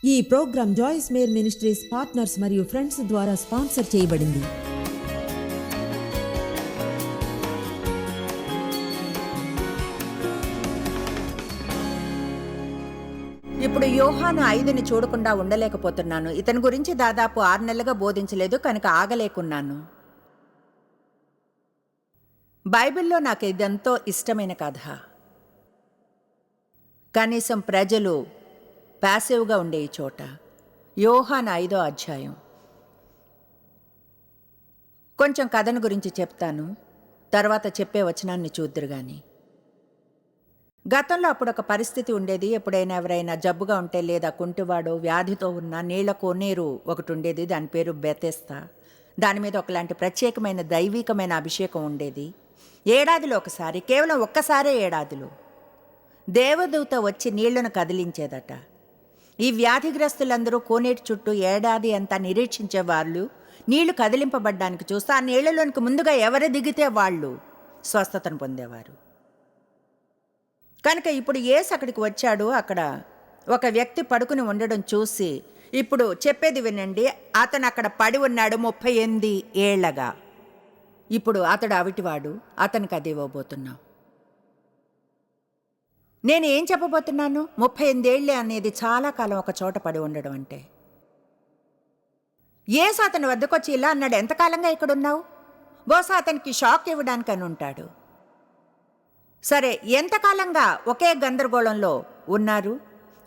ఈ programme Joyce Meyer Ministries partners మరియు friends ద్వారా స్పాన్సర్ చేయబడింది. ఇప్పుడు యోహాను 5ని చూడకుండా ఉండలేకపోతున్నాను. ఇతని గురించి దాదాపు 6 నెలలుగా బోధించలేదు కనుక ఆగలేకున్నాను. బైబిల్లో నాకు ఇదెంతో ఇష్టమైన కథ. కనీసం ప్రజలు ప్యాసివ్గా ఉండే ఈ చోట యోహాను 5వ అధ్యాయం. కొంచెం కథను గురించి చెప్తాను, తర్వాత చెప్పే వచనాన్ని చూద్దురు గాని. గతంలో అప్పుడు ఒక పరిస్థితి ఉండేది. ఎప్పుడైనా ఎవరైనా జబ్బుగా ఉంటే లేదా కుంటివాడో వ్యాధితో ఉన్న నీళ్ల కోనేరు ఒకటి ఉండేది. దాని పేరు బెతెస్దా. దాని మీద ఒకలాంటి ప్రత్యేకమైన దైవికమైన అభిషేకం ఉండేది. ఏడాదిలో ఒకసారి, కేవలం ఒక్కసారే ఏడాదిలో దేవదూత వచ్చి నీళ్లను కదిలించేదట. ఈ వ్యాధిగ్రస్తులందరూ కోనేటి చుట్టూ ఏడాది అంతా నిరీక్షించే వాళ్ళు నీళ్లు కదిలింపబడ్డానికి చూస్తే ఆ నీళ్లలోనికి ముందుగా ఎవరు దిగితే వాళ్ళు స్వస్థతను పొందేవారు. కనుక ఇప్పుడు యేసు అక్కడికి వచ్చాడు. అక్కడ ఒక వ్యక్తి పడుకుని ఉండడం చూసి, ఇప్పుడు చెప్పేది వినండి, అతను అక్కడ పడి ఉన్నాడు 38 ఏళ్లగా. ఇప్పుడు అతడు అవిటివాడు, అతనికి అది ఇవ్వబోతున్నాం. నేను ఏం చెప్పబోతున్నాను? 38 ఏళ్ళే అనేది చాలా కాలం ఒక చోట పడి ఉండడం అంటే. యేసు అతని వద్దకు వచ్చి ఇలా అన్నాడు, ఎంతకాలంగా ఇక్కడ ఉన్నావు? బహుశా అతనికి షాక్ ఇవ్వడానికి అని ఉంటాడు. సరే, ఎంతకాలంగా ఒకే గందరగోళంలో ఉన్నారు?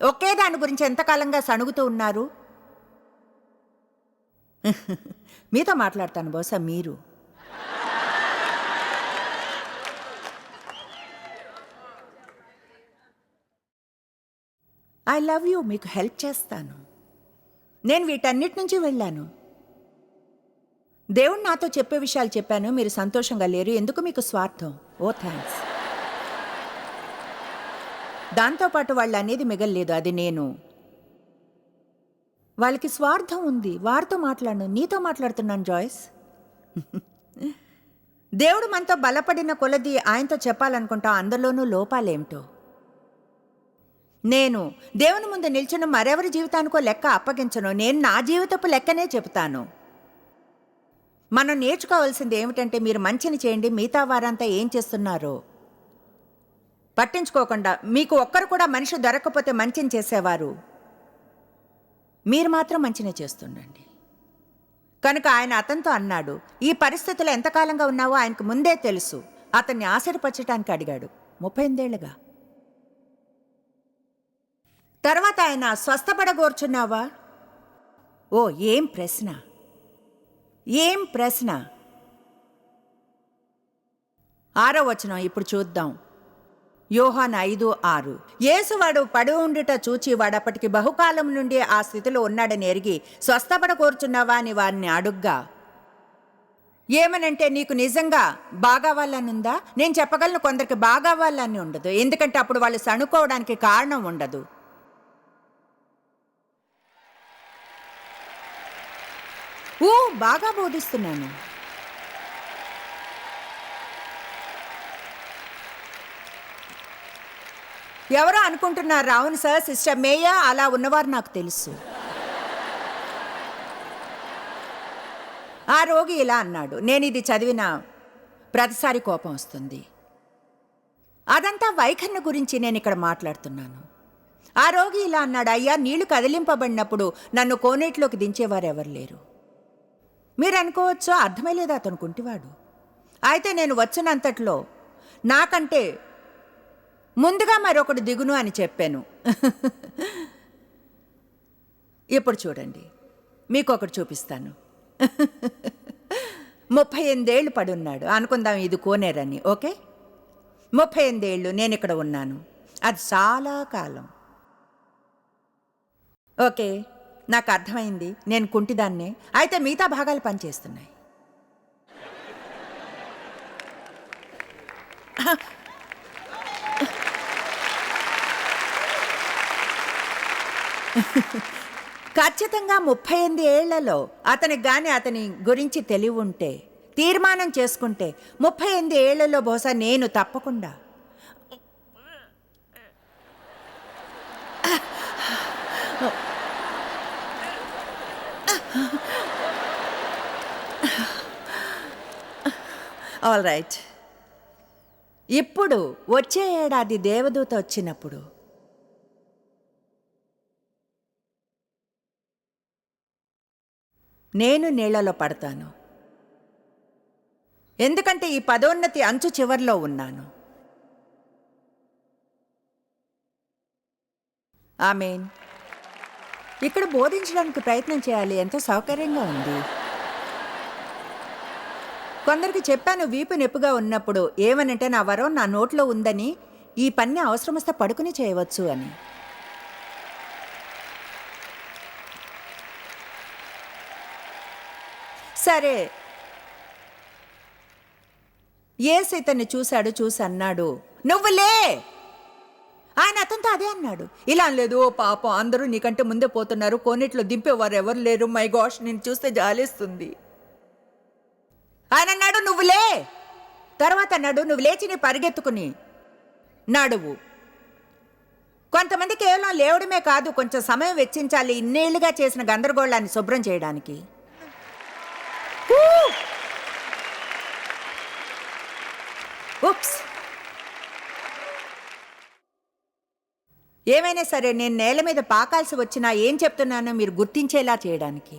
ఒకే దాని గురించి ఎంతకాలంగా సణుగుతూ ఉన్నారు? మీతో మాట్లాడతాను, బహుశా మీరు. ఐ లవ్ యూ, మీకు హెల్ప్ చేస్తాను. నేను వీటన్నిటి నుంచి వెళ్ళాను. దేవుడు నాతో చెప్పే విషయాలు చెప్పాను. మీరు సంతోషంగా లేరు, ఎందుకు మీకు స్వార్థం? ఓ థ్యాంక్స్. దాంతోపాటు వాళ్ళు అనేది మిగల్లేదు, అది నేను. వాళ్ళకి స్వార్థం ఉంది, వారితో మాట్లాడను, నీతో మాట్లాడుతున్నాను జాయిస్. దేవుడు మనతో బలపడిన కొలది ఆయనతో చెప్పాలనుకుంటాం, అందులోనూ లోపాలేమిటో. నేను దేవుని ముందు నిల్చున్న మరెవరి జీవితానికో లెక్క అప్పగించను, నేను నా జీవితపు లెక్కనే చెబుతాను. మనం నేర్చుకోవాల్సింది ఏమిటంటే, మీరు మంచిని చేయండి, మిగతా వారంతా ఏం చేస్తున్నారో పట్టించుకోకుండా. మీకు ఒక్కరు కూడా మనిషి దొరకకపోతే మంచిని చేసేవారు, మీరు మాత్రం మంచినే చేస్తుండండి. కనుక ఆయన అతనితో అన్నాడు, ఈ పరిస్థితుల్లో ఎంతకాలంగా ఉన్నావో ఆయనకు ముందే తెలుసు. అతన్ని ఆశ్చర్యపరచడానికి అడిగాడు, 38 ఏళ్ళుగా. తర్వాత ఆయన స్వస్థపడగోర్చున్నావా? ఓ, ఏం ప్రశ్న, ఏం ప్రశ్న. 6వ వచనం ఇప్పుడు చూద్దాం. యోహాను 5:6. యేసువాడు పడి ఉండుట చూచి వాడప్పటికి బహుకాలం నుండి ఆ స్థితిలో ఉన్నాడని ఎరిగి, స్వస్థపడగోర్చున్నావా అని వారిని అడుగ్గా, ఏమనంటే, నీకు నిజంగా బాగావాలనుందా? నేను చెప్పగలను, కొందరికి బాగావాలని ఉండదు, ఎందుకంటే అప్పుడు వాళ్ళు సణుకోవడానికి కారణం ఉండదు. బాగా బోధిస్తున్నాను. ఎవరో అనుకుంటున్నారు, అవును సార్, సిస్టర్ మేయా అలా ఉన్నవారు నాకు తెలుసు. ఆ రోగి ఇలా అన్నాడు. నేను ఇది చదివిన ప్రతిసారి కోపం వస్తుంది. అదంతా వైఖరిని గురించి నేను ఇక్కడ మాట్లాడుతున్నాను. ఆ రోగి ఇలా అన్నాడు, అయ్యా, నీళ్లు కదిలింపబడినప్పుడు నన్ను కోనేటిలోకి దించేవారు ఎవరు లేరు. మీరు అనుకోవచ్చు, అర్థమే లేదా అతను కుంటివాడు. అయితే నేను వచ్చినంతట్లో నాకంటే ముందుగా మరొకడు దిగును అని చెప్పాను. ఇప్పుడు చూడండి, మీకు ఒకటి చూపిస్తాను. 38 ఏళ్ళు పడున్నాడు అనుకుందాం, ఇది కోనేరని. ఓకే, 38 ఏళ్ళు నేను ఇక్కడ ఉన్నాను, అది చాలా కాలం. ఓకే, నాకు అర్థమైంది, నేను కుంటిదాన్నే. అయితే మిగతా భాగాలు పనిచేస్తున్నాయి. ఖచ్చితంగా 38 ఏళ్లలో అతనికి కానీ అతని గురించి తెలివి ఉంటే, తీర్మానం చేసుకుంటే, 38 ఏళ్లలో బహుశా నేను తప్పకుండా ఆల్ రైట్. ఇప్పుడు వచ్చే ఏడాది దేవదూత వచ్చినప్పుడు నేను నీళ్లలో పడతాను. ఎందుకంటే ఈ పదోన్నతి అంచు చివర్లో ఉన్నాను. ఆమేన్. ఇక్కడ బోధించడానికి ప్రయత్నం చేయాలి, ఎంతో సౌకర్యంగా ఉంది. కొందరికి చెప్పాను వీపు నొప్పిగా ఉన్నప్పుడు, ఏమనంటే నా వరం నా నోట్లో ఉందని, ఈ పని అవసరం వస్తే పడుకుని చేయవచ్చు అని. సరే, యేసు ఇతన్ని చూసి అన్నాడు, నువ్వులే. ఆయన అతనితో అదే అన్నాడు. ఇలా అనలేదు, ఓ పాపం అందరూ నీకంటే ముందే పోతున్నారు, కోనేట్లో దింపేవారు ఎవరు లేరు, మై గాష్ నేను చూస్తే జాలేస్తుంది. ఆయన అన్నాడు నువ్వులే. తర్వాత అన్నాడు నువ్వు లేచి నీ పరిగెత్తుకుని నడువు. కొంతమంది కేవలం లేవడమే కాదు, కొంచెం సమయం వెచ్చించాలి ఇన్నేళ్లుగా చేసిన గందరగోళాన్ని శుభ్రం చేయడానికి. ఉప్స్. ఏమైనా సరే నేను నేల మీద పాకాల్సి వచ్చినా ఏం చెప్తున్నానో మీరు గుర్తించేలా చేయడానికి.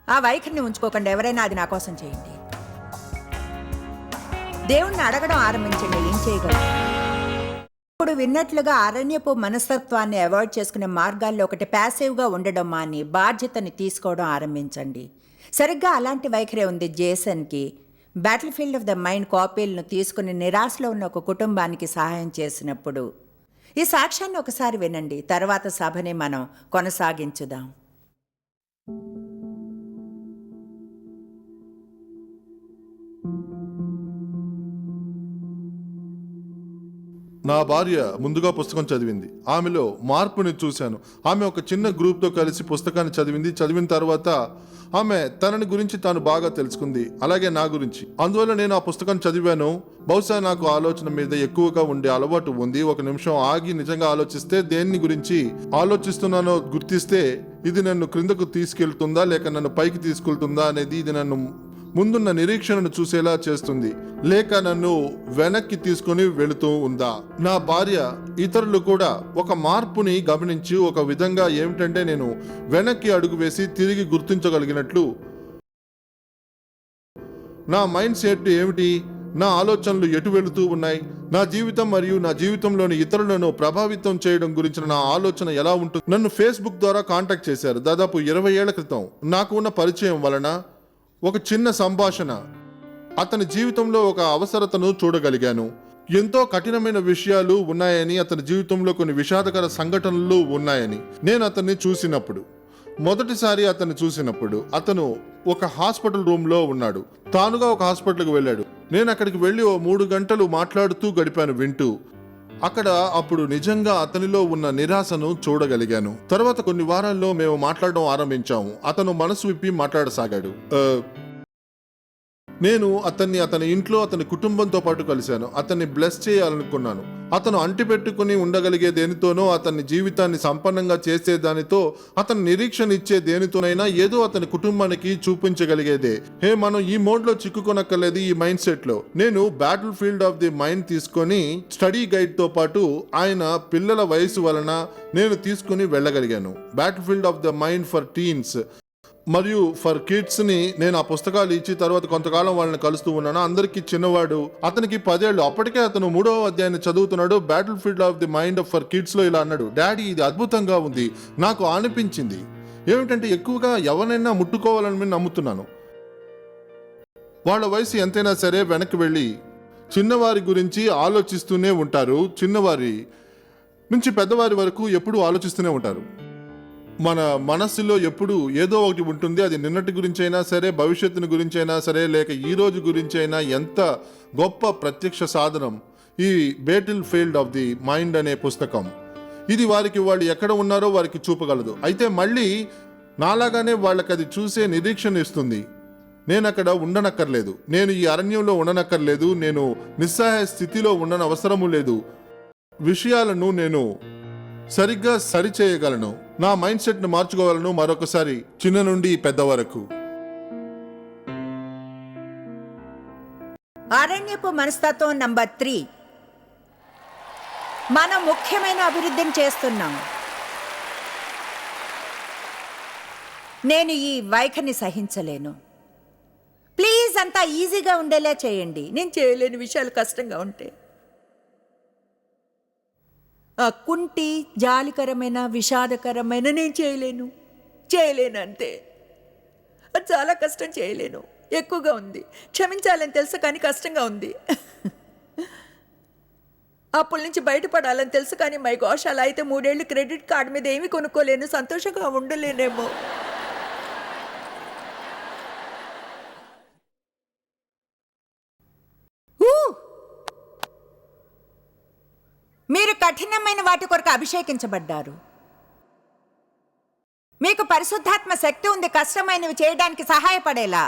ఆ వైఖరిని ఉంచుకోకుండా ఎవరైనా అది నా కోసం చేయండి. దేవుణ్ణి అడగడం ఆరంభించండి, ఏం చేయగలరు. ఇప్పుడు విన్నట్లుగా అరణ్యపు మనస్తత్వాన్ని అవాయిడ్ చేసుకునే మార్గాల్లో ఒకటి ప్యాసివ్గా ఉండడం మాని బాధ్యతని తీసుకోవడం ఆరంభించండి. సరిగ్గా అలాంటి వైఖరి ఉంది జేసన్కి. Battle field of the mind కాపీలను తీసుకుని నిరాశలో ఉన్న ఒక కుటుంబానికి సహాయం చేసినప్పుడు. ఈ సాక్ష్యాన్ని ఒకసారి వినండి, తర్వాత సభని మనం కొనసాగించుదాం. నా భార్య ముందుగా పుస్తకం చదివింది. ఆమెలో మార్పుని చూశాను. ఆమె ఒక చిన్న గ్రూప్తో కలిసి పుస్తకాన్ని చదివింది. చదివిన తర్వాత ఆమె తనని గురించి తాను బాగా తెలుసుకుంది, అలాగే నా గురించి. అందువల్ల నేను ఆ పుస్తకం చదివాను. బహుశా నాకు ఆలోచన మీద ఎక్కువగా ఉండే అలవాటు ఉంది. ఒక నిమిషం ఆగి నిజంగా ఆలోచిస్తే, దేన్ని గురించి ఆలోచిస్తున్నానో గుర్తిస్తే, ఇది నన్ను క్రిందకు తీసుకెళ్తుందా లేక నన్ను పైకి తీసుకెళ్తుందా అనేది, ఇది నన్ను ముందున్న నిరీక్షణను చూసేలా చేస్తుంది లేక నన్ను వెనక్కి తీసుకుని వెళుతూ ఉందా. నా భార్య ఇతరులు కూడా ఒక మార్పుని గమనించి ఒక విధంగా ఏమిటంటే నేను వెనక్కి అడుగు వేసి తిరిగి గుర్తించగలిగినట్లు. నా మైండ్ సెట్ ఏమిటి, నా ఆలోచనలు ఎటు వెళుతూ ఉన్నాయి, నా జీవితం మరియు నా జీవితంలోని ఇతరులను ప్రభావితం చేయడం గురించిన నా ఆలోచన ఎలా ఉంటుంది. నన్ను ఫేస్బుక్ ద్వారా కాంటాక్ట్ చేశారు. దాదాపు 20 ఏళ్ల క్రితం నాకు ఉన్న పరిచయం వలన ఒక చిన్న సంభాషణ అతని జీవితంలో ఒక అవసరతను చూడగలిగాను. ఎంతో కఠినమైన విషయాలు ఉన్నాయని, అతని జీవితంలో కొన్ని విషాదకర సంఘటనలు ఉన్నాయని నేను అతన్ని చూసినప్పుడు, మొదటిసారి అతన్ని చూసినప్పుడు అతను ఒక హాస్పిటల్ రూమ్లో ఉన్నాడు. తానుగా ఒక హాస్పిటల్కి వెళ్ళాడు. నేను అక్కడికి వెళ్ళి 3 గంటలు మాట్లాడుతూ గడిపాను వింటూ. అక్కడ అప్పుడు నిజంగా అతనిలో ఉన్న నిరాశను చూడగలిగాను. తర్వాత కొన్ని వారాల్లో మేము మాట్లాడడం ఆరంభించాము. అతను మనసు విప్పి మాట్లాడసాగాడు. నేను అతన్ని అతని ఇంట్లో అతని కుటుంబంతో పాటు కలిశాను. అతన్ని బ్లెస్ చేయాలనుకున్నాను. అతను అంటిపెట్టుకుని ఉండగలిగే దేనితోనో, అతని జీవితాన్ని సంపన్నంగా చేసే దానితో, అతని నిరీక్షణ ఇచ్చే దేనితోనైనా ఏదో అతని కుటుంబానికి చూపించగలిగేదే. మనం ఈ మోడ్లో చిక్కుకొనక్కర్లేదు. ఈ మైండ్ సెట్లో నేను battle field of the mind తీసుకొని స్టడీ గైడ్తో పాటు ఆయన పిల్లల వయసు వలన నేను తీసుకుని వెళ్ళగలిగాను. Battle field of the mind for teens మరియు ఫర్ కిడ్స్ని నేను ఆ పుస్తకాలు ఇచ్చి తర్వాత కొంతకాలం వాళ్ళని కలుస్తూ ఉన్నాను. అందరికీ చిన్నవాడు, అతనికి 10 ఏళ్ళు. అప్పటికే అతను 3వ అధ్యాయాన్ని చదువుతున్నాడు. Battle field of the mind for కిడ్స్లో ఇలా అన్నాడు, డాడీ ఇది అద్భుతంగా ఉంది. నాకు అనిపించింది ఏమిటంటే ఎక్కువగా ఎవరినైనా ముట్టుకోవాలని నేను నమ్ముతున్నాను. వాళ్ళ వయసు ఎంతైనా సరే వెనక్కి వెళ్ళి చిన్నవారి గురించి ఆలోచిస్తూనే ఉంటారు. చిన్నవారి నుంచి పెద్దవారి వరకు ఎప్పుడూ ఆలోచిస్తూనే ఉంటారు. మన మనస్సులో ఎప్పుడు ఏదో ఒకటి ఉంటుంది. అది నిన్నటి గురించి అయినా సరే, భవిష్యత్తుని గురించి అయినా సరే, లేక ఈ రోజు గురించి అయినా. ఎంత గొప్ప ప్రత్యక్ష సాధనం ఈ battle field of the mind అనే పుస్తకం. ఇది వాళ్ళు ఎక్కడ ఉన్నారో వారికి చూపగలదు. అయితే మళ్ళీ నాలాగానే వాళ్ళకి అది చూసే నిరీక్షణ ఇస్తుంది. నేను అక్కడ ఉండనక్కర్లేదు, నేను ఈ అరణ్యంలో ఉండనక్కర్లేదు, నేను నిస్సహాయ స్థితిలో ఉండనవసరము లేదు. విషయాలను నేను సరిగ్గా సరిచేయగలను. నా మైండ్ సెట్ను మార్చుకోవాలను మరొకసారి, చిన్న నుండి పెద్ద వరకు. అరణ్యపు మనస్తత్వం నంబర్ 3. మనం ముఖ్యమైన అభివృద్ధిని చేస్తున్నాం. నేను ఈ వైఖరిని సహించలేను. ప్లీజ్ అంతా ఈజీగా ఉండేలా చేయండి. నేను చేయలేని విషయాలు కష్టంగా ఉంటే, ఆ కుంటి జాలికరమైన విషాదకరమైన నేను చేయలేను అంతే. అది చాలా కష్టం, చేయలేను. ఎక్కువగా ఉంది. క్షమించాలని తెలుసు కానీ కష్టంగా ఉంది. అప్పుల నుంచి బయటపడాలని తెలుసు కానీ మై గోష్, అలా అయితే 3 ఏళ్ళు క్రెడిట్ కార్డు మీద ఏమీ కొనుక్కోలేను, సంతోషంగా ఉండలేనేమో. మీరు కఠినమైన వాటి కొరకు అభిషేకించబడ్డారు. మీకు పరిశుద్ధాత్మ శక్తి ఉంది కష్టమైనవి చేయడానికి సహాయపడేలా.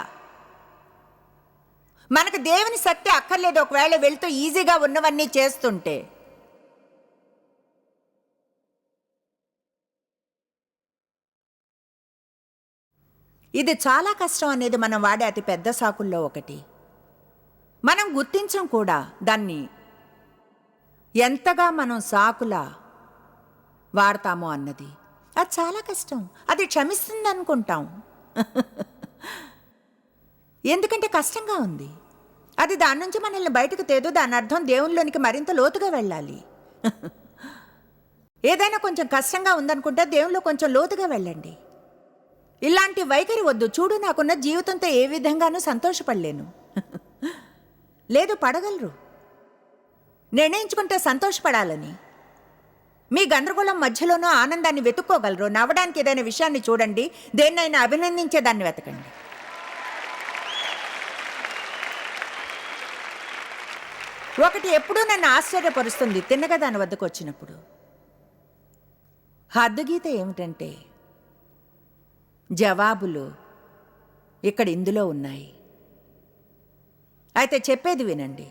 మనకు దేవుని శక్తి అక్కర్లేదు ఒకవేళ వెళ్తూ ఈజీగా ఉన్నవన్నీ చేస్తుంటే. ఇది చాలా కష్టం అనేది మనం వాడే అతి పెద్ద సాకుల్లో ఒకటి. మనం గుర్తించం కూడా దాన్ని, ఎంతగా మనం సాకులా వాడతామో అన్నది. అది చాలా కష్టం. అది క్షమిస్తుంది అనుకుంటాం, ఎందుకంటే కష్టంగా ఉంది. అది దాని నుంచి మనల్ని బయటకు తేదు. దాని అర్థం దేవునిలోనికి మరింత లోతుగా వెళ్ళాలి. ఏదైనా కొంచెం కష్టంగా ఉందనుకుంటే దేవునిలో కొంచెం లోతుగా వెళ్ళండి. ఇలాంటి వైఖరి వద్దు. చూడు, నాకున్న జీవితంతో ఏ విధంగానూ సంతోషపడలేను. లేదు, పడగలరు. నిర్ణయించుకుంటే సంతోషపడాలని. మీ గందరగోళం మధ్యలోనూ ఆనందాన్ని వెతుక్కోగలరు. నవ్వడానికి ఏదైనా విషయాన్ని చూడండి, దేన్నైనా అభినందించేదాన్ని వెతకండి. ఒకటి ఎప్పుడూ నన్ను ఆశ్చర్యపరుస్తుంది తిన్నగా దాని వద్దకు వచ్చినప్పుడు. హద్దుగీత ఏమిటంటే, జవాబులు ఇక్కడ ఇందులో ఉన్నాయి. అయితే చెప్పేది వినండి.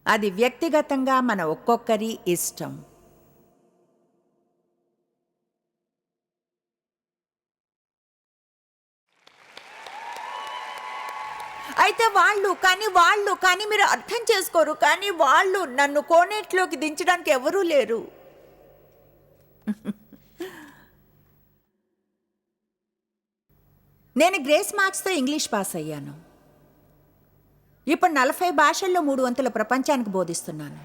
అది వ్యక్తిగతంగా మన ఒక్కొక్కరి ఇష్టం. అయితే వాళ్ళు కానీ మీరు అర్థం చేసుకోరు. కానీ వాళ్ళు నన్ను కోనేట్లోకి దించడానికి ఎవరూ లేరు. నేను గ్రేస్ మార్క్స్తో ఇంగ్లీష్ పాస్ అయ్యాను. ఇప్పుడు 40 భాషల్లో 3 వంతుల ప్రపంచానికి బోధిస్తున్నాను.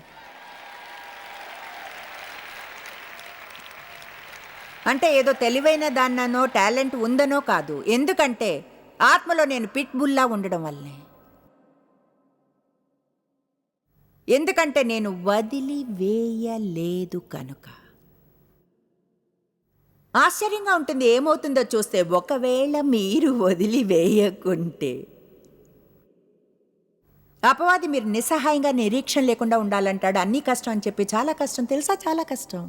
అంటే ఏదో తెలివైన దాన్ననో టాలెంట్ ఉందనో కాదు. ఎందుకంటే ఆత్మలో నేను పిట్ బుల్లా ఉండడం వల్లనే. ఎందుకంటే నేను వదిలివేయలేదు కనుక. ఆశ్చర్యంగా ఉంటుంది ఏమవుతుందో చూస్తే. ఒకవేళ మీరు వదిలివేయకుంటే, అపవాది మీరు నిస్సహాయంగా నిరీక్షణ లేకుండా ఉండాలంటాడు. అన్నీ కష్టం అని చెప్పి. చాలా కష్టం తెలుసా, చాలా కష్టం.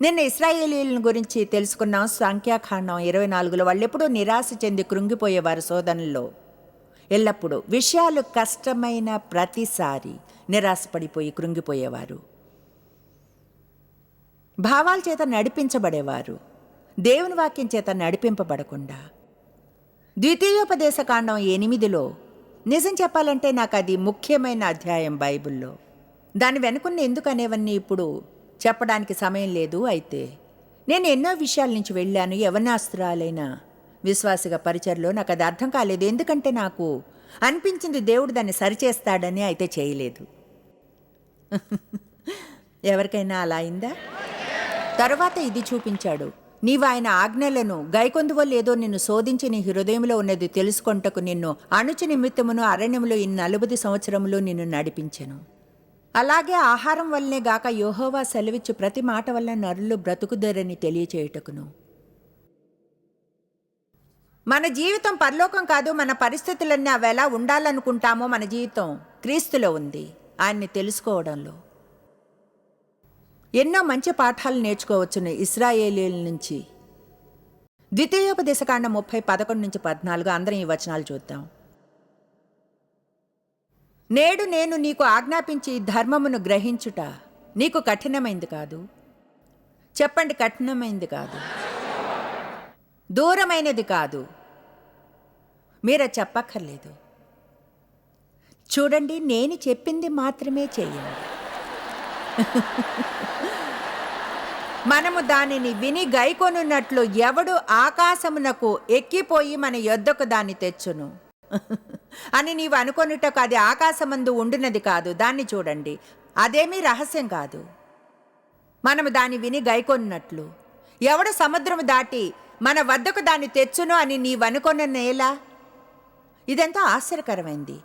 నిన్న ఇశ్రాయేలీయుల గురించి తెలుసుకున్నాం. సంఖ్యాకాండం 24లో వాళ్ళు ఎప్పుడూ నిరాశ చెంది కృంగిపోయేవారు. శోధనల్లో ఎల్లప్పుడూ విషయాలు కష్టమైన ప్రతిసారి నిరాశపడిపోయి కృంగిపోయేవారు. భావాల చేత నడిపించబడేవారు, దేవుని వాక్యం చేత నడిపింపబడకుండా. ద్వితీయోపదేశకాండం 8లో నిజం చెప్పాలంటే నాకు అది ముఖ్యమైన అధ్యాయం బైబిల్లో. దాని వెనుకున్న ఎందుకు అనేవన్నీ ఇప్పుడు చెప్పడానికి సమయం లేదు. అయితే నేను ఎన్నో విషయాల నుంచి వెళ్ళాను. యవనాస్త్రాలైన విశ్వాసిగా పరిచర్లో నాకు అది అర్థం కాలేదు. ఎందుకంటే నాకు అనిపించింది దేవుడు దాన్ని సరిచేస్తాడని. అయితే చేయలేదు. ఎవరికైనా అలా అయిందా? తరువాత ఇది చూపించాడు. నీవు ఆయన ఆజ్ఞలను గైకొందువో లేదో నిన్ను శోధించి నీ హృదయంలో ఉన్నది తెలుసుకొంటకు నిన్ను అణుచు నిమిత్తమును అరణ్యములో 40 సంవత్సరములు నిన్ను నడిపించెను. అలాగే ఆహారం వల్లనే గాక యెహోవా సెలవిచ్చు ప్రతి మాట వల్ల నరులు బ్రతుకుదరని తెలియచేయుటకును. మన జీవితం పరలోకం కాదు. మన పరిస్థితులన్నీ అవి ఎలా ఉండాలనుకుంటామో మన జీవితం క్రీస్తులో ఉంది. ఆయన్ని తెలుసుకోవడంలో ఎన్నో మంచి పాఠాలు నేర్చుకోవచ్చును ఇశ్రాయేలీయుల నుంచి. ద్వితీయోపదేశకాండం 30:11-14 అందరం ఈ వచనాలు చూద్దాం. నేడు నేను నీకు ఆజ్ఞాపించి ధర్మమును గ్రహించుట నీకు కఠినమైంది కాదు. చెప్పండి, కఠినమైనది కాదు, దూరమైనది కాదు. మీరు అది చెప్పక్కర్లేదు. చూడండి, నేను చెప్పింది మాత్రమే చేయండి. మనము దానిని విని గైకొనున్నట్లు ఎవడు ఆకాశమునకు ఎక్కిపోయి మన యొద్దకు దాన్ని తెచ్చును అని నీవు అనుకొనుటకు అది ఆకాశమందు ఉండునది కాదు. దాన్ని చూడండి, అదేమీ రహస్యం కాదు. మనము దాన్ని విని గైకొన్నట్లు ఎవడు సముద్రము దాటి మన వద్దకు దాన్ని తెచ్చును అని నీవనుకొన్న నేల. ఇదెంతో ఆశ్చర్యకరమైంది.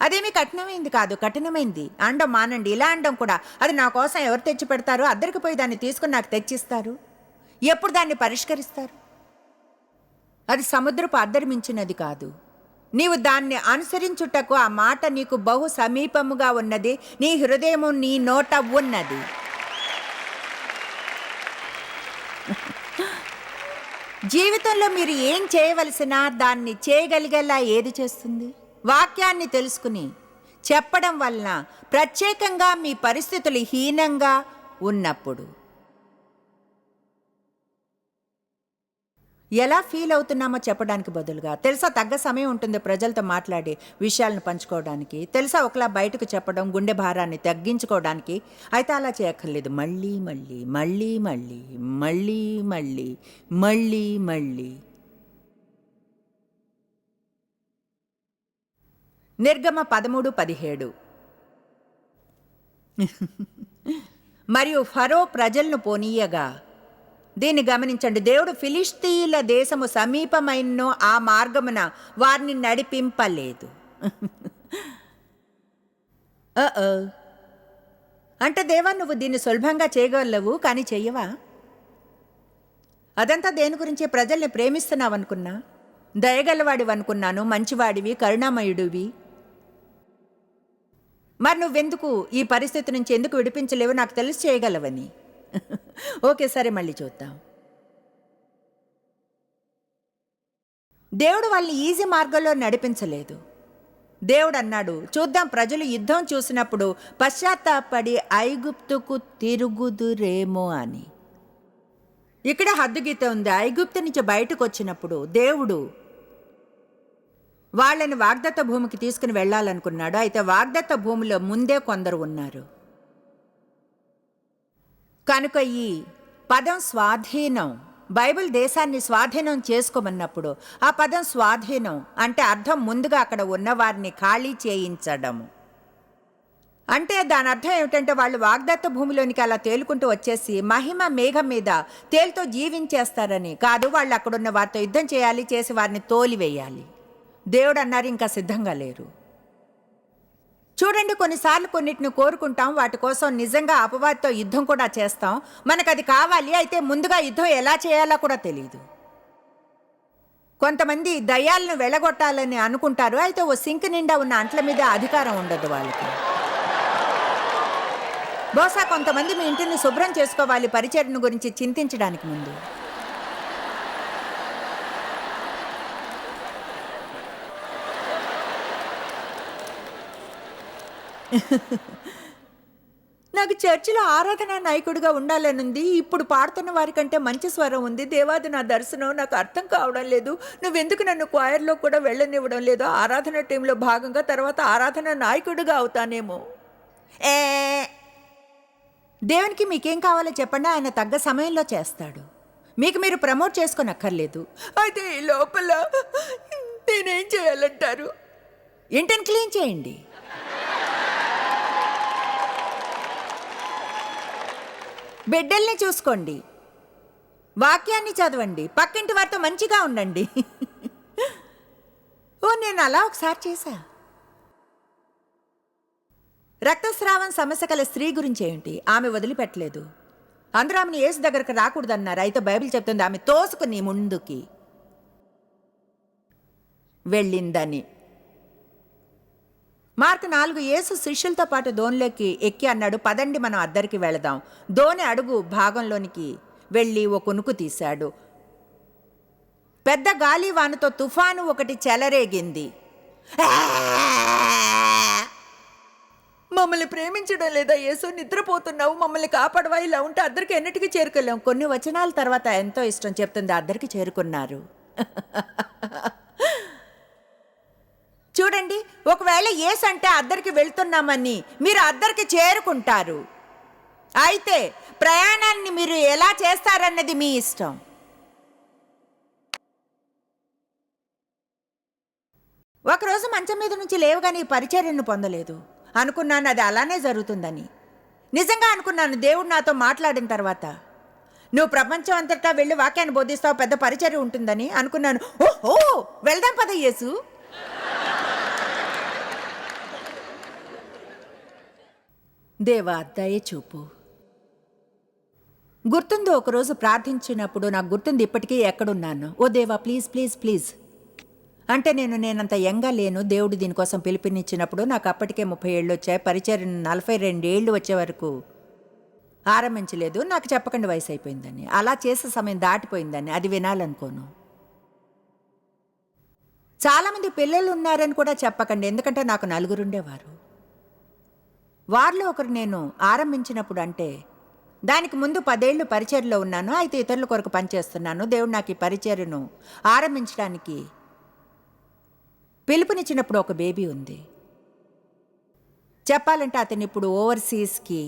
అదేమీ కఠినమైంది కాదు, కఠినమైంది. అండం మానండి. ఇలా అండం కూడా, అది నా కోసం ఎవరు తెచ్చి పెడతారు? అద్దరికి పోయి దాన్ని తీసుకుని నాకు తెచ్చిస్తారు. ఎప్పుడు దాన్ని పరిష్కరిస్తారు? అది సముద్రపు అద్దరి మించినది కాదు. నీవు దాన్ని అనుసరించుటకు ఆ మాట నీకు బహు సమీపముగా ఉన్నది, నీ హృదయము నీ నోట ఉన్నది. జీవితంలో మీరు ఏం చేయవలసినా దాన్ని చేయగలిగేలా ఏది చేస్తుంది? వాక్యాన్ని తెలుసుకుని చెప్పడం వలన, ప్రత్యేకంగా మీ పరిస్థితులు హీనంగా ఉన్నప్పుడు ఎలా ఫీల్ అవుతున్నామో చెప్పడానికి బదులుగా, తెలుసా తగ్గ సమయం ఉంటుంది ప్రజలతో మాట్లాడి విషయాలను పంచుకోవడానికి, తెలుసా ఒకలా బయటకు చెప్పడం గుండె భారాన్ని తగ్గించుకోవడానికి. అయితే అలా చేయక్కర్లేదు. మళ్ళీ మళ్ళీ మళ్ళీ మళ్ళీ మళ్ళీ మళ్ళీ మళ్ళీ మళ్ళీ. నిర్గమ 13:17. మరియు ఫరో ప్రజలను పోనీయగా, దీన్ని గమనించండి, దేవుడు ఫిలిష్తీయుల దేశము సమీపమైనో ఆ మార్గమున వారిని నడిపింపలేదు. అంటే దేవా, నువ్వు దీన్ని సులభంగా చేయగలవు, కానీ చెయ్యవా? అదంతా దేని గురించి? ప్రజల్ని ప్రేమిస్తున్నావు అనుకున్నా, దయగలవాడివి అనుకున్నాను, మంచివాడివి, కరుణామయుడివి. మరి నువ్వెందుకు ఈ పరిస్థితి నుంచి ఎందుకు విడిపించలేవు? నాకు తెలిసి చేయగలవని. ఓకే, సరే, మళ్ళీ చూద్దాం. దేవుడు వాళ్ళని ఈజీ మార్గంలో నడిపించలేదు. దేవుడు అన్నాడు, చూద్దాం, ప్రజలు యుద్ధం చూసినప్పుడు పశ్చాత్తాపడి ఐగుప్తుకు తిరుగుదురేమో అని. ఇక్కడ హద్దుగీత ఉంది. ఐగుప్తు నుంచి బయటకు వచ్చినప్పుడు దేవుడు వాళ్ళని వాగ్దత్త భూమికి తీసుకుని వెళ్ళాలనుకున్నాడు. అయితే వాగ్దత్త భూమిలో ముందే కొందరు ఉన్నారు. కనుక ఈ పదం స్వాధీనం, బైబిల్ దేశాన్ని స్వాధీనం చేసుకోమన్నప్పుడు ఆ పదం స్వాధీనం అంటే అర్థం ముందుగా అక్కడ ఉన్నవారిని ఖాళీ చేయించడము. అంటే దాని అర్థం ఏమిటంటే వాళ్ళు వాగ్దత్త భూమిలోనికి అలా తేలుకుంటూ వచ్చేసి మహిమ మేఘం మీద తేలుతో జీవించేస్తారని కాదు. వాళ్ళు అక్కడున్న వారితో యుద్ధం చేయాలి, చేసి వారిని తోలివేయాలి. దేవుడు అన్నారు, ఇంకా సిద్ధంగా లేరు. చూడండి, కొన్నిసార్లు కొన్నిటిని కోరుకుంటాం, వాటి కోసం నిజంగా అపవాదితో యుద్ధం కూడా చేస్తాం. మనకు అది కావాలి, అయితే ముందుగా యుద్ధం ఎలా చేయాలో కూడా తెలియదు. కొంతమంది దయ్యాలను వెళ్ళగొట్టాలని అనుకుంటారు, అయితే ఓ సింక్ నిండా ఉన్న అంట్ల మీద అధికారం ఉండదు వాళ్ళకి. బహుశా కొంతమంది మీ ఇంటిని శుభ్రం చేసుకోవాలి పరిచర్యను గురించి చింతించడానికి ముందు. నాకు చర్చిలో ఆరాధన నాయకుడిగా ఉండాలనుంది. ఇప్పుడు పాడుతున్న వారికంటే మంచి స్వరం ఉంది. దేవాది, నా దర్శనం నాకు అర్థం కావడం లేదు. నువ్వెందుకు నన్ను క్వైర్లో కూడా వెళ్ళనివ్వడం లేదు? ఆరాధన టీంలో భాగంగా తర్వాత ఆరాధన నాయకుడిగా అవుతానేమో. దేవునికి మీకేం కావాలో చెప్పండి, ఆయన తగ్గ సమయంలో చేస్తాడు. మీకు మీరు ప్రమోట్ చేసుకోనక్కర్లేదు. అయితే ఈ లోపల నేనేం చేయాలంటారు? ఇంటిని క్లీన్ చేయండి. బిడ్డల్ని చూసుకోండి, వాక్యాన్ని చదవండి, పక్కింటి వారితో మంచిగా ఉండండి. నేను అలా ఒకసారి చేశా. రక్తస్రావం సమస్య కల స్త్రీ గురించి ఏంటి? ఆమె వదిలిపెట్టలేదు. అందరూ ఆమెను యేసు దగ్గరకు రాకూడదన్నారు. అయితే బైబిల్ చెప్తుంది ఆమె తోసుకుని ముందుకి వెళ్ళిందని. మార్కు 4, యేసు శిష్యులతో పాటు దోణిలోకి ఎక్కి అన్నాడు, పదండి మనం అద్దరికి వెళదాం. దోణి అడుగు భాగంలోనికి వెళ్ళి ఒక కునుకు తీశాడు. పెద్ద గాలి వానతో తుఫాను ఒకటి చెలరేగింది. మమ్మల్ని ప్రేమించడం లేదా యేసు? నిద్రపోతున్నావు, మమ్మల్ని కాపాడవా? ఇలా ఉంటే అద్దరికి ఎన్నిటికీ చేరుకోలేం. కొన్ని వచనాల తర్వాత ఎంతో ఇష్టం చెప్తుంది, అద్దరికి చేరుకున్నారు. చూడండి, ఒకవేళ యేసు అంటే అద్దరికి వెళ్తున్నామని మీరు అద్దరికి చేరుకుంటారు. అయితే ప్రయాణాన్ని మీరు ఎలా చేస్తారన్నది మీ ఇష్టం. ఒకరోజు మంచం మీద నుంచి లేవగానే ఈ పరిచర్యను పొందలేదు. అనుకున్నాను అది అలానే జరుగుతుందని. నిజంగా అనుకున్నాను. దేవుడు నాతో మాట్లాడిన తర్వాత, నువ్వు ప్రపంచం అంతటా వెళ్ళి వాక్యాన్ని బోధిస్తావు, పెద్ద పరిచర్య ఉంటుందని అనుకున్నాను. ఓహో, వెళ్దాం పద యేసు. దేవా, దయ చూపు. గుర్తుందో ఒకరోజు ప్రార్థించినప్పుడు, నాకు గుర్తుంది ఇప్పటికీ ఎక్కడున్నాను. ఓ దేవా, ప్లీజ్ ప్లీజ్ ప్లీజ్ అంటే నేనంత యంగా లేను. దేవుడు దీనికోసం పిలుపునిచ్చినప్పుడు నాకు అప్పటికే 30 ఏళ్ళు వచ్చాయి. పరిచర్యను 42 ఏళ్ళు వచ్చే వరకు ఆరంభించలేదు. నాకు చెప్పకండి వయసు అయిపోయిందని, అలా చేసే సమయం దాటిపోయిందని. అది వినాలనుకోను. చాలామంది పిల్లలు ఉన్నారని కూడా చెప్పకండి, ఎందుకంటే నాకు 4 ఉండేవారు. వారిలో ఒకరు నేను ఆరంభించినప్పుడు, అంటే దానికి ముందు 10 ఏళ్ళు పరిచర్యలో ఉన్నాను. అయితే ఇతరుల కొరకు పనిచేస్తున్నాను. దేవుడు నాకు ఈ పరిచర్యను ఆరంభించడానికి పిలుపునిచ్చినప్పుడు ఒక బేబీ ఉంది. చెప్పాలంటే అతను ఇప్పుడు ఓవర్సీస్కి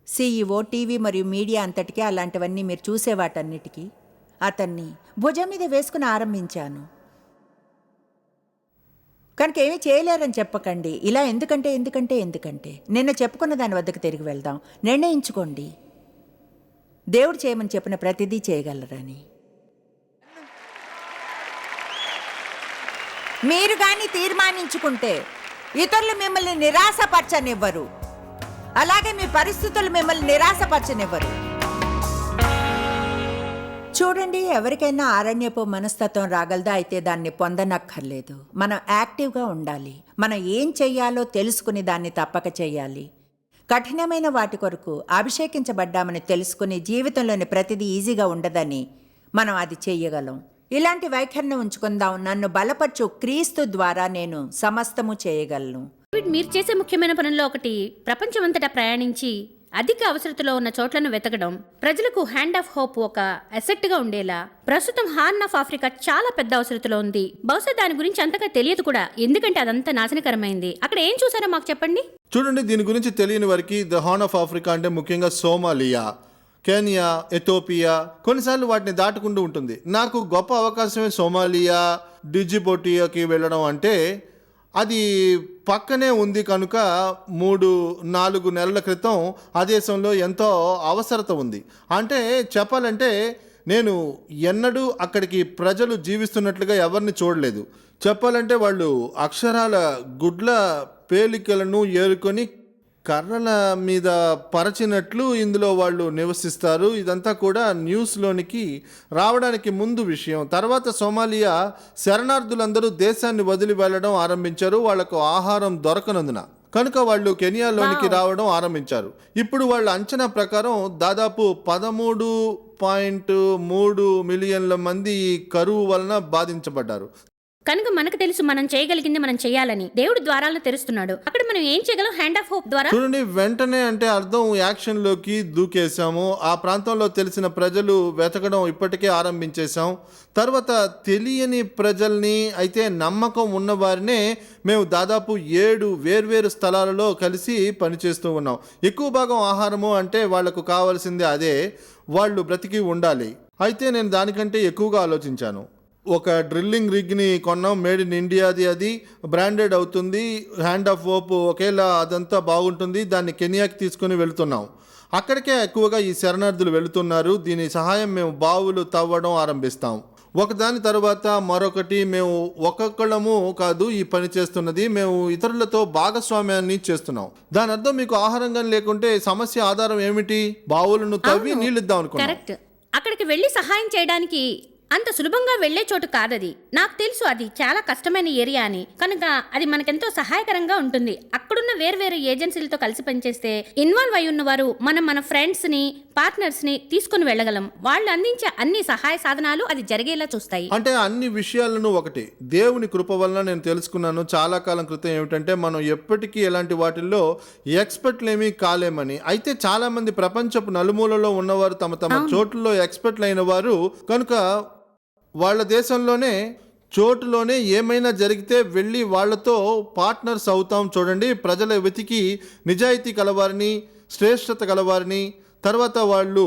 CEO, టీవీ మరియు మీడియా అంతటికీ, అలాంటివన్నీ మీరు చూసే వాటన్నిటికీ అతన్ని భుజం మీద వేసుకుని ఆరంభించాను. కనుక ఏమీ చేయలేరని చెప్పకండి. ఇలా ఎందుకంటే నిన్న చెప్పుకున్న దాని వద్దకు తిరిగి వెళ్దాం. నిర్ణయించుకోండి, దేవుడు చేయమని చెప్పిన ప్రతిదీ చేయగలరని. మీరు కానీ తీర్మానించుకుంటే ఇతరులు మిమ్మల్ని నిరాశపరచనివ్వరు, అలాగే మీ పరిస్థితులు మిమ్మల్ని నిరాశపరచనివ్వరు. చూడండి, ఎవరికైనా ఆరణ్యపు మనస్తత్వం రాగలదా? అయితే దాన్ని పొందనక్కర్లేదు. మనం యాక్టివ్గా ఉండాలి. మనం ఏం చెయ్యాలో తెలుసుకుని దాన్ని తప్పక చెయ్యాలి. కఠినమైన వాటి కొరకు అభిషేకించబడ్డామని తెలుసుకుని జీవితంలోని ప్రతిదీ ఈజీగా ఉండదని మనం అది చెయ్యగలం. ఇలాంటి వైఖరిని ఉంచుకుందాం. నన్ను బలపరచు క్రీస్తు ద్వారా నేను సమస్తము చేయగలను. మీరు చేసే ముఖ్యమైన పనుల్లో ఒకటి, ప్రపంచమంతటా ప్రయాణించి అధిక అవసరతలో ఉన్న చోట్లను వెతకడం. ప్రజలకు హ్యాండ్ ఆఫ్ హోప్ ఒక అసెట్గా ఉండేలా. ప్రస్తుతం హార్న్ ఆఫ్ ఆఫ్రికా చాలా పెద్ద అవసరతలో ఉంది. బహుశా దాని గురించి అంతగా తెలియదు కూడా, ఎందుకంటే అదంతా నాశనకరమైంది. అక్కడ ఏం చూసారో మాకు చెప్పండి. చూడండి, దీని గురించి తెలియని వారికి ద హార్న్ ఆఫ్ ఆఫ్రికా అంటే ముఖ్యంగా సోమాలియా, కెనియా, ఎథోపియా, కొన్నిసార్లు వాటిని దాటుకుంటూ ఉంటుంది. నాకు గొప్ప అవకాశమే సోమాలియా, డిజిబోటియాకి వెళ్ళడం. అంటే అది పక్కనే ఉంది కనుక 3-4 నెలల క్రితం ఆ దేశంలో ఎంతో అవసరత ఉంది. అంటే చెప్పాలంటే నేను ఎన్నడూ అక్కడికి ప్రజలు జీవిస్తున్నట్లుగా ఎవరిని చూడలేదు. చెప్పాలంటే వాళ్ళు అక్షరాల గుడ్ల పేలికలను ఏరుకొని కర్రల మీద పరచినట్లు ఇందులో వాళ్ళు నివసిస్తారు. ఇదంతా కూడా న్యూస్లోనికి రావడానికి ముందు విషయం. తర్వాత సోమాలియా శరణార్థులందరూ దేశాన్ని వదిలి వెళ్ళడం ఆరంభించారు, వాళ్లకు ఆహారం దొరకనందున. కనుక వాళ్ళు కెనియాలోనికి రావడం ఆరంభించారు. ఇప్పుడు వాళ్ళ అంచనా ప్రకారం దాదాపు 13.3 మిలియన్ల మంది ఈ కరువు వలన బాధించబడ్డారు. కనుక మనకు తెలుసు మనం చేయగలిగింది మనం చేయాలని. దేవుడు ద్వారాలను తెరుస్తున్నాడు. అక్కడ మనం ఏం చేయగలం? హ్యాండ్ ఆఫ్ హోప్ ద్వారా. చూడండి, వెంటనే అంటే అర్థం యాక్షన్లోకి దూకేశాము. ఆ ప్రాంతంలో తెలిసిన ప్రజలు వెతకడం ఇప్పటికే ఆరంభించేశాం. తర్వాత తెలియని ప్రజల్ని, అయితే నమ్మకం ఉన్నవారినే మేము దాదాపు 7 వేర్వేరు స్థలాలలో కలిసి పనిచేస్తూ ఉన్నాం. ఎక్కువ భాగం ఆహారము, అంటే వాళ్లకు కావాల్సిందే అదే, వాళ్ళు బ్రతికి ఉండాలి. అయితే నేను దానికంటే ఎక్కువగా ఆలోచించాను. ఒక డ్రిల్లింగ్ రిగ్ని కొన్నాం, మేడ్ ఇన్ ఇండియాది. అది బ్రాండెడ్ అవుతుంది. హ్యాండ్ ఆఫ్ హోప్ ఒకేలా అదంతా బాగుంటుంది. దాన్ని కెనియాకి తీసుకుని వెళుతున్నాం. అక్కడికే ఎక్కువగా ఈ శరణార్థులు వెళుతున్నారు. దీని సహాయం మేము బావులు తవ్వడం ఆరంభిస్తాం. ఒకదాని తర్వాత మరొకటి. మేము ఒక్కొక్కళ్ళము కాదు ఈ పని చేస్తున్నది, మేము ఇతరులతో భాగస్వామ్యాన్ని చేస్తున్నాం. దాని అర్థం మీకు ఆహారంగా లేకుంటే సమస్య ఆధారం ఏమిటి? బావులను తవ్వి నీళ్ళిద్దాం అనుకున్నాం. కరెక్ట్. అక్కడికి వెళ్ళి సహాయం చేయడానికి అంత సులభంగా వెళ్లే చోటు కాదది. నాకు తెలుసు అది చాలా కష్టమైన ఏరియా అని, కనుక అది మనకెంతో సహాయకరంగా ఉంటుంది. అక్కడున్న వేర్వేరు ఏజెన్సీలతో కలిసి పనిచేస్తే ఇన్వాల్వ్ అయి ఉన్నవారు మన ఫ్రెండ్స్ ని, పార్ట్నర్స్ ని తీసుకుని వెళ్ళగలం. వాళ్ళు అందించే అన్ని సహాయ సాధనాలు అది జరిగేలా చూస్తాయి. అంటే అన్ని విషయాలను ఒకటి దేవుని కృప వలన నేను తెలుసుకున్నాను చాలా కాలం క్రితం ఏమిటంటే మనం ఎప్పటికీ ఎలాంటి వాటిల్లో ఎక్స్పర్ట్లేమీ కాలేమని. అయితే చాలా మంది ప్రపంచపు నలుమూలలో ఉన్నవారు తమ చోట్లలో ఎక్స్పర్ట్లు అయిన వారు కనుక వాళ్ళ దేశంలోనే చోటులోనే ఏమైనా జరిగితే వెళ్ళి వాళ్ళతో పార్ట్నర్స్ అవుతాం. చూడండి, ప్రజల వెతికి నిజాయితీ కలవారిని, శ్రేష్టత కలవారిని, తర్వాత వాళ్ళు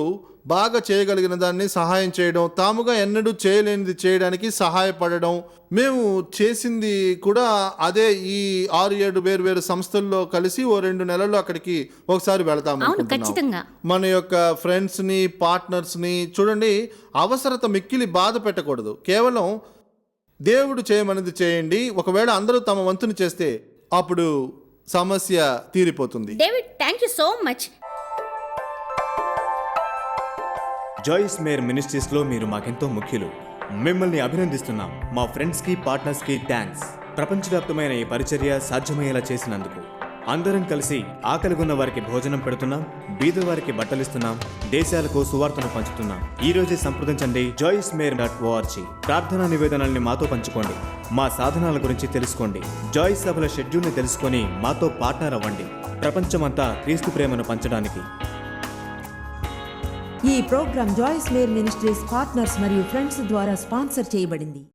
బాగా చేయగలిగిన దాన్ని సహాయం చేయడం, తాముగా ఎన్నడూ చేయలేనిది చేయడానికి సహాయపడడం. మేము చేసింది కూడా అదే. ఈ 6-7 వేరు సంస్థల్లో కలిసి ఓ 2 నెలల్లో అక్కడికి ఒకసారి వెళతాము. మన యొక్క ఫ్రెండ్స్ని, పార్ట్నర్స్ని చూడండి, అవసరత మిక్కిలి బాధ పెట్టకూడదు. కేవలం దేవుడు చేయమన్నది చేయండి. ఒకవేళ అందరూ తమ వంతుని చేస్తే అప్పుడు సమస్య తీరిపోతుంది. David, thank you so much. Joyce Meyer మినిస్ట్రీస్లో మీరు మాకెంతో ముఖ్యులు. మిమ్మల్ని అభినందిస్తున్నాం. మా ఫ్రెండ్స్కి, పార్ట్నర్స్కి థ్యాంక్స్. ప్రపంచవ్యాప్తమైన ఈ పరిచర్య సాధ్యమయ్యేలా చేసినందుకు. అందరం కలిసి ఆకలిగొన్న వారికి భోజనం పెడుతున్నాం, బీదవారికి బట్టలిస్తున్నాం, దేశాలకు సువార్తను పంచుతున్నాం. ఈ రోజే సంప్రదించండి joycemeir.org. ప్రార్థనా నివేదనల్ని మాతో పంచుకోండి. మా సాధనాల గురించి తెలుసుకోండి. జాయిస్ సభల షెడ్యూల్ని తెలుసుకొని మాతో పార్ట్నర్ అవ్వండి. ప్రపంచమంతా క్రీస్తు ప్రేమను పంచడానికి. ఈ programme Joyce Meyer Ministries partners మరియు ఫ్రెండ్స్ ద్వారా స్పాన్సర్ చేయబడింది.